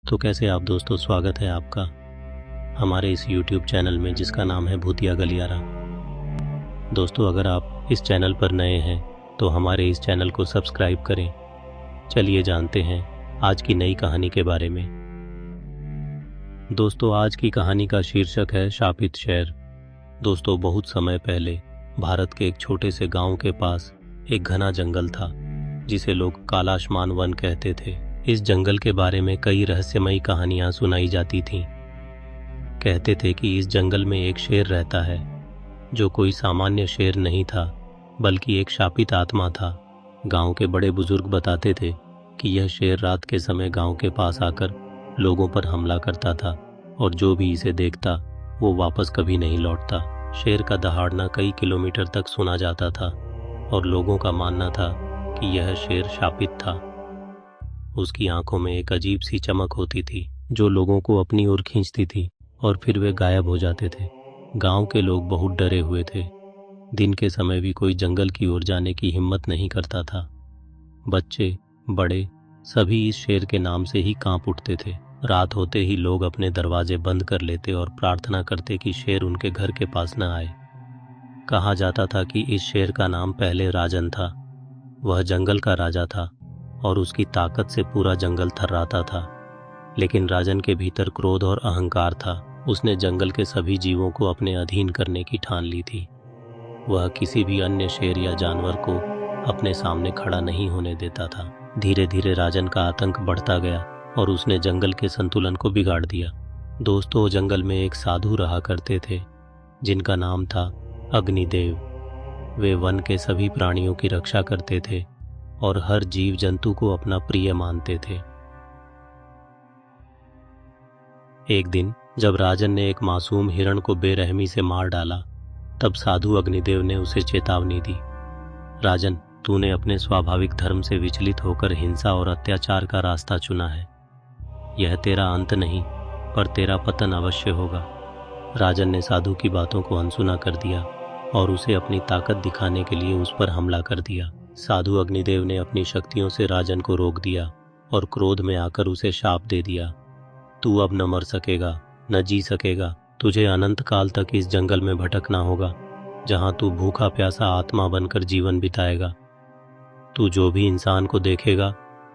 तो कैसे आप दोस्तों, स्वागत है आपका हमारे इस YouTube चैनल में जिसका नाम है भूतिया गलियारा। दोस्तों, अगर आप इस चैनल पर नए हैं तो हमारे इस चैनल को सब्सक्राइब करें। चलिए जानते हैं आज की नई कहानी के बारे में। दोस्तों, आज की कहानी का शीर्षक है शापित शहर। दोस्तों, बहुत समय पहले भारत के एक छोटे से गांव के पास एक घना जंगल था जिसे लोग कालाश्मान वन कहते थे। इस जंगल के बारे में कई रहस्यमयी कहानियां सुनाई जाती थीं। कहते थे कि इस जंगल में एक शेर रहता है जो कोई सामान्य शेर नहीं था बल्कि एक शापित आत्मा था। गांव के बड़े बुजुर्ग बताते थे कि यह शेर रात के समय गांव के पास आकर लोगों पर हमला करता था और जो भी इसे देखता वो वापस कभी नहीं लौटता। शेर का दहाड़ना कई किलोमीटर तक सुना जाता था और लोगों का मानना था कि यह शेर शापित था। उसकी आंखों में एक अजीब सी चमक होती थी जो लोगों को अपनी ओर खींचती थी और फिर वे गायब हो जाते थे। गांव के लोग बहुत डरे हुए थे। दिन के समय भी कोई जंगल की ओर जाने की हिम्मत नहीं करता था। बच्चे, बड़े, सभी इस शेर के नाम से ही कांप उठते थे। रात होते ही लोग अपने दरवाजे बंद कर लेते और प्रार्थना करते कि शेर उनके घर के पास न आए। कहा जाता था कि इस शेर का नाम पहले राजन था। वह जंगल का राजा था और उसकी ताकत से पूरा जंगल थर्राता था। लेकिन राजन के भीतर क्रोध और अहंकार था। उसने जंगल के सभी जीवों को अपने अधीन करने की ठान ली थी। वह किसी भी अन्य शेर या जानवर को अपने सामने खड़ा नहीं होने देता था। धीरे धीरे राजन का आतंक बढ़ता गया और उसने जंगल के संतुलन को बिगाड़ दिया। दोस्तों, जंगल में एक साधु रहा करते थे जिनका नाम था अग्निदेव। वे वन के सभी प्राणियों की रक्षा करते थे और हर जीव जंतु को अपना प्रिय मानते थे। एक दिन जब राजन ने एक मासूम हिरण को बेरहमी से मार डाला, तब साधु अग्निदेव ने उसे चेतावनी दी। राजन, तूने अपने स्वाभाविक धर्म से विचलित होकर हिंसा और अत्याचार का रास्ता चुना है। यह तेरा अंत नहीं, पर तेरा पतन अवश्य होगा। राजन ने साधु की बातों को अनसुना कर दिया और उसे अपनी ताकत दिखाने के लिए उस पर हमला कर दिया। साधु अग्निदेव ने अपनी शक्तियों से राजन को रोक दिया और क्रोध में आकर उसे शाप दे दिया। तू अब न मर सकेगा, न जी सकेगा। तुझे अनंत काल तक इस जंगल में भटकना होगा, जहां तू भूखा प्यासा आत्मा बनकर जीवन बिताएगा। तू जो भी इंसान को देखेगा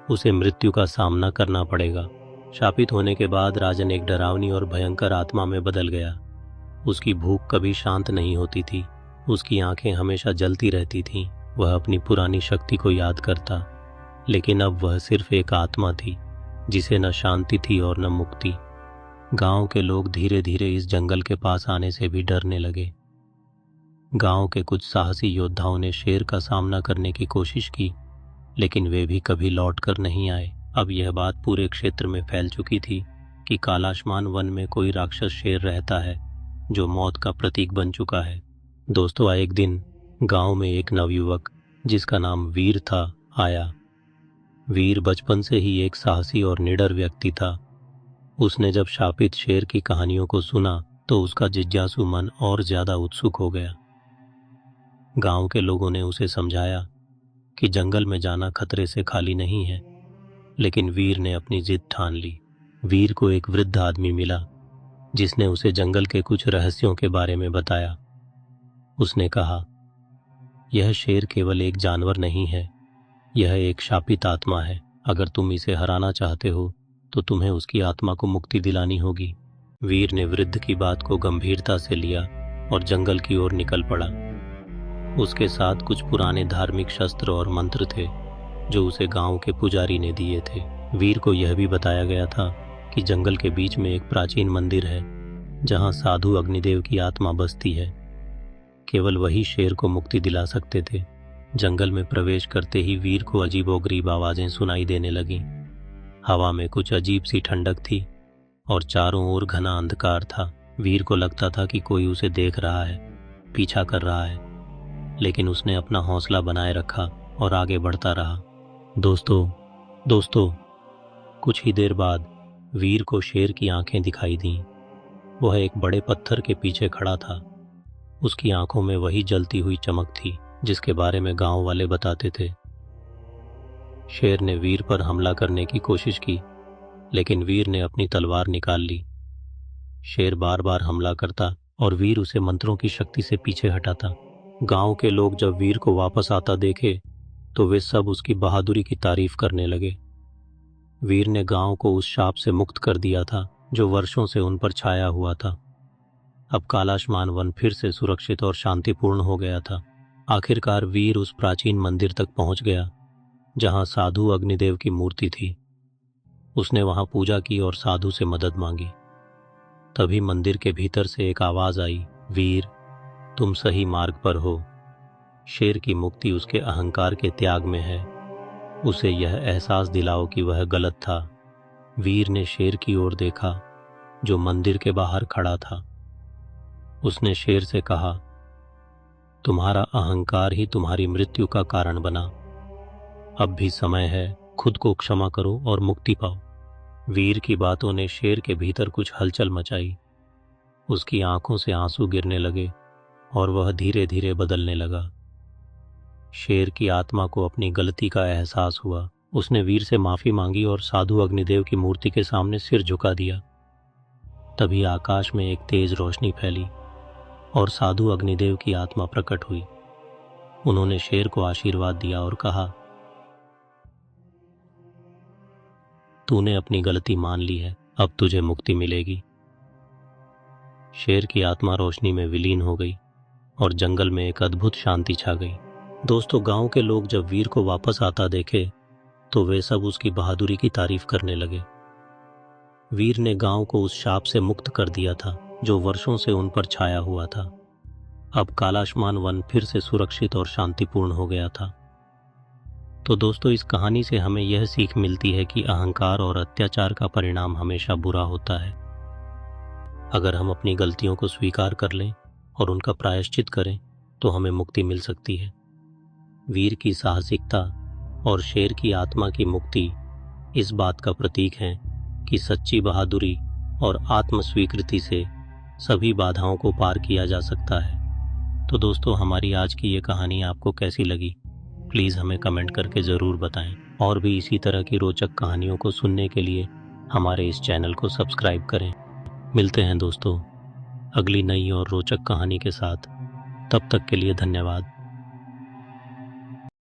उसे मृत्यु का सामना करना पड़ेगा। शापित होने के बाद राजन एक डरावनी और भयंकर आत्मा में बदल गया। उसकी भूख कभी शांत नहीं होती थी। उसकी आंखें हमेशा जलती रहती थीं। वह अपनी पुरानी शक्ति को याद करता, लेकिन अब वह सिर्फ एक आत्मा थी जिसे न शांति थी और न मुक्ति। गांव के लोग धीरे धीरे इस जंगल के पास आने से भी डरने लगे। गांव के कुछ साहसी योद्धाओं ने शेर का सामना करने की कोशिश की, लेकिन वे भी कभी लौट कर नहीं आए। अब यह बात पूरे क्षेत्र में फैल चुकी थी कि कालाश्मान वन में कोई राक्षस शेर रहता है जो मौत का प्रतीक बन चुका है। दोस्तों, एक दिन गांव में एक नवयुवक जिसका नाम वीर था आया। वीर बचपन से ही एक साहसी और निडर व्यक्ति था। उसने जब शापित शेर की कहानियों को सुना तो उसका जिज्ञासु मन और ज्यादा उत्सुक हो गया। गांव के लोगों ने उसे समझाया कि जंगल में जाना खतरे से खाली नहीं है, लेकिन वीर ने अपनी जिद ठान ली। वीर को एक वृद्ध आदमी मिला जिसने उसे जंगल के कुछ रहस्यों के बारे में बताया। उसने कहा, यह शेर केवल एक जानवर नहीं है, यह एक शापित आत्मा है। अगर तुम इसे हराना चाहते हो तो तुम्हें उसकी आत्मा को मुक्ति दिलानी होगी। वीर ने वृद्ध की बात को गंभीरता से लिया और जंगल की ओर निकल पड़ा। उसके साथ कुछ पुराने धार्मिक शस्त्र और मंत्र थे जो उसे गांव के पुजारी ने दिए थे। वीर को यह भी बताया गया था कि जंगल के बीच में एक प्राचीन मंदिर है जहां साधु अग्निदेव की आत्मा बसती है। केवल वही शेर को मुक्ति दिला सकते थे। जंगल में प्रवेश करते ही वीर को अजीबोगरीब आवाजें सुनाई देने लगीं। हवा में कुछ अजीब सी ठंडक थी और चारों ओर घना अंधकार था। वीर को लगता था कि कोई उसे देख रहा है, पीछा कर रहा है, लेकिन उसने अपना हौसला बनाए रखा और आगे बढ़ता रहा। दोस्तों, कुछ ही देर बाद वीर को शेर की आंखें दिखाई दीं। वह एक बड़े पत्थर के पीछे खड़ा था। उसकी आंखों में वही जलती हुई चमक थी जिसके बारे में गांव वाले बताते थे। शेर ने वीर पर हमला करने की कोशिश की, लेकिन वीर ने अपनी तलवार निकाल ली। शेर बार बार हमला करता और वीर उसे मंत्रों की शक्ति से पीछे हटाता। गांव के लोग जब वीर को वापस आता देखे तो वे सब उसकी बहादुरी की तारीफ करने लगे। वीर ने गांव को उस शाप से मुक्त कर दिया था जो वर्षों से उन पर छाया हुआ था। अब कैलाशमान वन फिर से सुरक्षित और शांतिपूर्ण हो गया था। आखिरकार वीर उस प्राचीन मंदिर तक पहुंच गया जहां साधु अग्निदेव की मूर्ति थी। उसने वहां पूजा की और साधु से मदद मांगी। तभी मंदिर के भीतर से एक आवाज आई, वीर, तुम सही मार्ग पर हो। शेर की मुक्ति उसके अहंकार के त्याग में है। उसे यह एहसास दिलाओ कि वह गलत था। वीर ने शेर की ओर देखा जो मंदिर के बाहर खड़ा था। उसने शेर से कहा, तुम्हारा अहंकार ही तुम्हारी मृत्यु का कारण बना। अब भी समय है, खुद को क्षमा करो और मुक्ति पाओ। वीर की बातों ने शेर के भीतर कुछ हलचल मचाई। उसकी आंखों से आंसू गिरने लगे और वह धीरे धीरे बदलने लगा। शेर की आत्मा को अपनी गलती का एहसास हुआ। उसने वीर से माफी मांगी और साधु अग्निदेव की मूर्ति के सामने सिर झुका दिया। तभी आकाश में एक तेज रोशनी फैली और साधु अग्निदेव की आत्मा प्रकट हुई। उन्होंने शेर को आशीर्वाद दिया और कहा, तूने अपनी गलती मान ली है, अब तुझे मुक्ति मिलेगी। शेर की आत्मा रोशनी में विलीन हो गई और जंगल में एक अद्भुत शांति छा गई। दोस्तों, गांव के लोग जब वीर को वापस आता देखे तो वे सब उसकी बहादुरी की तारीफ करने लगे। वीर ने गांव को उस शाप से मुक्त कर दिया था जो वर्षों से उन पर छाया हुआ था। अब कैलाशमान वन फिर से सुरक्षित और शांतिपूर्ण हो गया था। तो दोस्तों, इस कहानी से हमें यह सीख मिलती है कि अहंकार और अत्याचार का परिणाम हमेशा बुरा होता है। अगर हम अपनी गलतियों को स्वीकार कर लें और उनका प्रायश्चित करें तो हमें मुक्ति मिल सकती है। वीर की साहसिकता और शेर की आत्मा की मुक्ति इस बात का प्रतीक है कि सच्ची बहादुरी और आत्म स्वीकृति से सभी बाधाओं को पार किया जा सकता है। तो दोस्तों, हमारी आज की ये कहानी आपको कैसी लगी, प्लीज़ हमें कमेंट करके ज़रूर बताएं। और भी इसी तरह की रोचक कहानियों को सुनने के लिए हमारे इस चैनल को सब्सक्राइब करें। मिलते हैं दोस्तों अगली नई और रोचक कहानी के साथ। तब तक के लिए धन्यवाद।